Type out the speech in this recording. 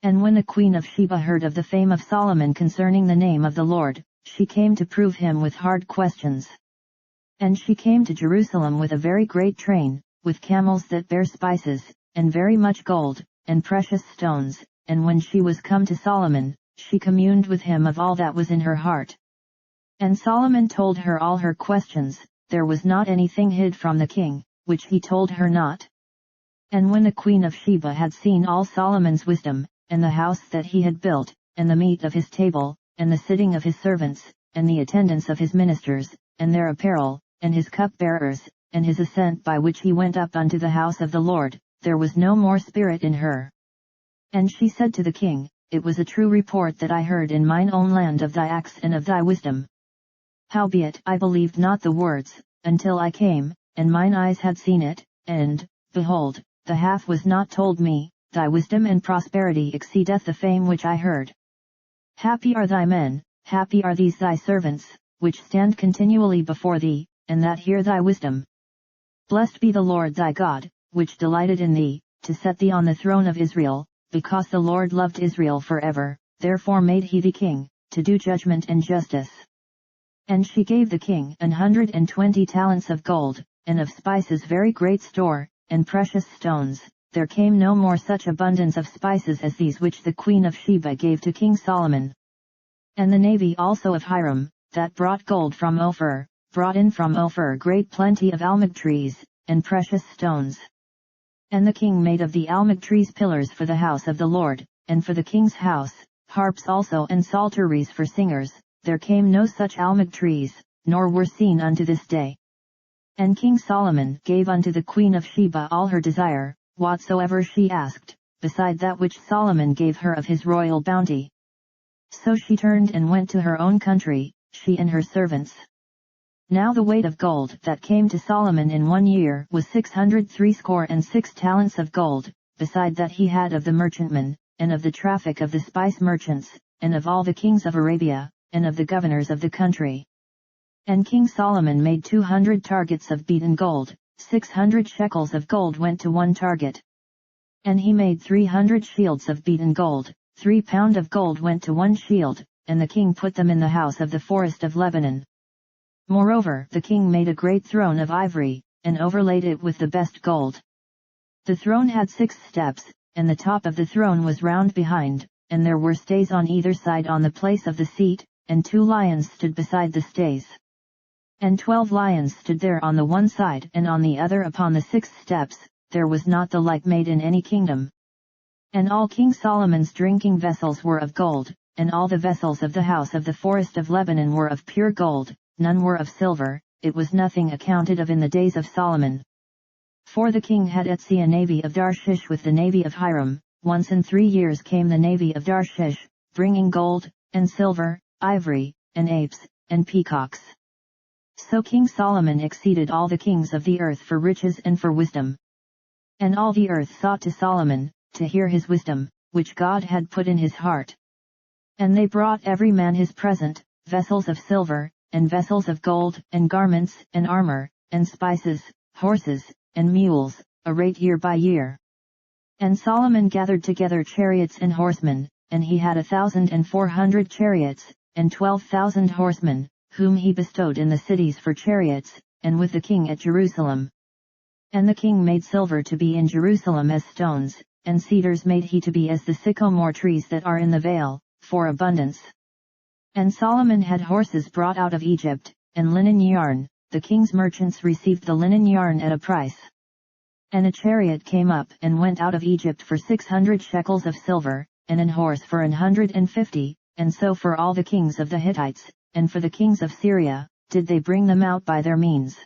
And when the queen of Sheba heard of the fame of Solomon concerning the name of the Lord, she came to prove him with hard questions. And she came to Jerusalem with a very great train, with camels that bear spices, and very much gold, and precious stones, and when she was come to Solomon, she communed with him of all that was in her heart. And Solomon told her all her questions, there was not anything hid from the king, which he told her not. And when the queen of Sheba had seen all Solomon's wisdom, and the house that he had built, and the meat of his table, and the sitting of his servants, and the attendance of his ministers, and their apparel, and his cupbearers, and his ascent by which he went up unto the house of the Lord, there was no more spirit in her. And she said to the king, It was a true report that I heard in mine own land of thy acts and of thy wisdom. Howbeit I believed not the words, until I came, and mine eyes had seen it, and, behold, the half was not told me, thy wisdom and prosperity exceedeth the fame which I heard. Happy are thy men, happy are these thy servants, which stand continually before thee, and that hear thy wisdom. Blessed be the Lord thy God, which delighted in thee, to set thee on the throne of Israel, because the Lord loved Israel forever, therefore made he thee king, to do judgment and justice. And she gave the king 120 talents of gold, and of spices very great store, and precious stones. There came no more such abundance of spices as these which the queen of Sheba gave to King Solomon. And the navy also of Hiram, that brought gold from Ophir, brought in from Ophir great plenty of almug trees, and precious stones. And the king made of the almug trees pillars for the house of the Lord, and for the king's house, harps also and psalteries for singers. There came no such almug trees, nor were seen unto this day. And King Solomon gave unto the queen of Sheba all her desire, whatsoever she asked, beside that which Solomon gave her of his royal bounty. So she turned and went to her own country, she and her servants. Now the weight of gold that came to Solomon in 1 year was 666 talents of gold, beside that he had of the merchantmen, and of the traffic of the spice merchants, and of all the kings of Arabia, and of the governors of the country. And King Solomon made 200 targets of beaten gold, 600 shekels of gold went to one target. And he made 300 shields of beaten gold, 3 pound of gold went to one shield, and the king put them in the house of the forest of Lebanon. Moreover, the king made a great throne of ivory, and overlaid it with the best gold. The throne had 6 steps, and the top of the throne was round behind, and there were stays on either side on the place of the seat, and 2 lions stood beside the stays. And 12 lions stood there on the one side and on the other upon the 6 steps, there was not the like made in any kingdom. And all King Solomon's drinking vessels were of gold, and all the vessels of the house of the forest of Lebanon were of pure gold, none were of silver, it was nothing accounted of in the days of Solomon. For the king had at sea a navy of Tarshish with the navy of Hiram, once in 3 years came the navy of Tarshish, bringing gold, and silver, ivory, and apes, and peacocks. So King Solomon exceeded all the kings of the earth for riches and for wisdom. And all the earth sought to Solomon, to hear his wisdom, which God had put in his heart. And they brought every man his present, vessels of silver, and vessels of gold, and garments, and armor, and spices, horses, and mules, a rate year by year. And Solomon gathered together chariots and horsemen, and he had 1,400 chariots, and 12,000 horsemen, whom he bestowed in the cities for chariots, and with the king at Jerusalem. And the king made silver to be in Jerusalem as stones, and cedars made he to be as the sycamore trees that are in the vale, for abundance. And Solomon had horses brought out of Egypt, and linen yarn, the king's merchants received the linen yarn at a price. And a chariot came up and went out of Egypt for 600 shekels of silver, and an horse for 150, and so for all the kings of the Hittites, and for the kings of Syria, did they bring them out by their means.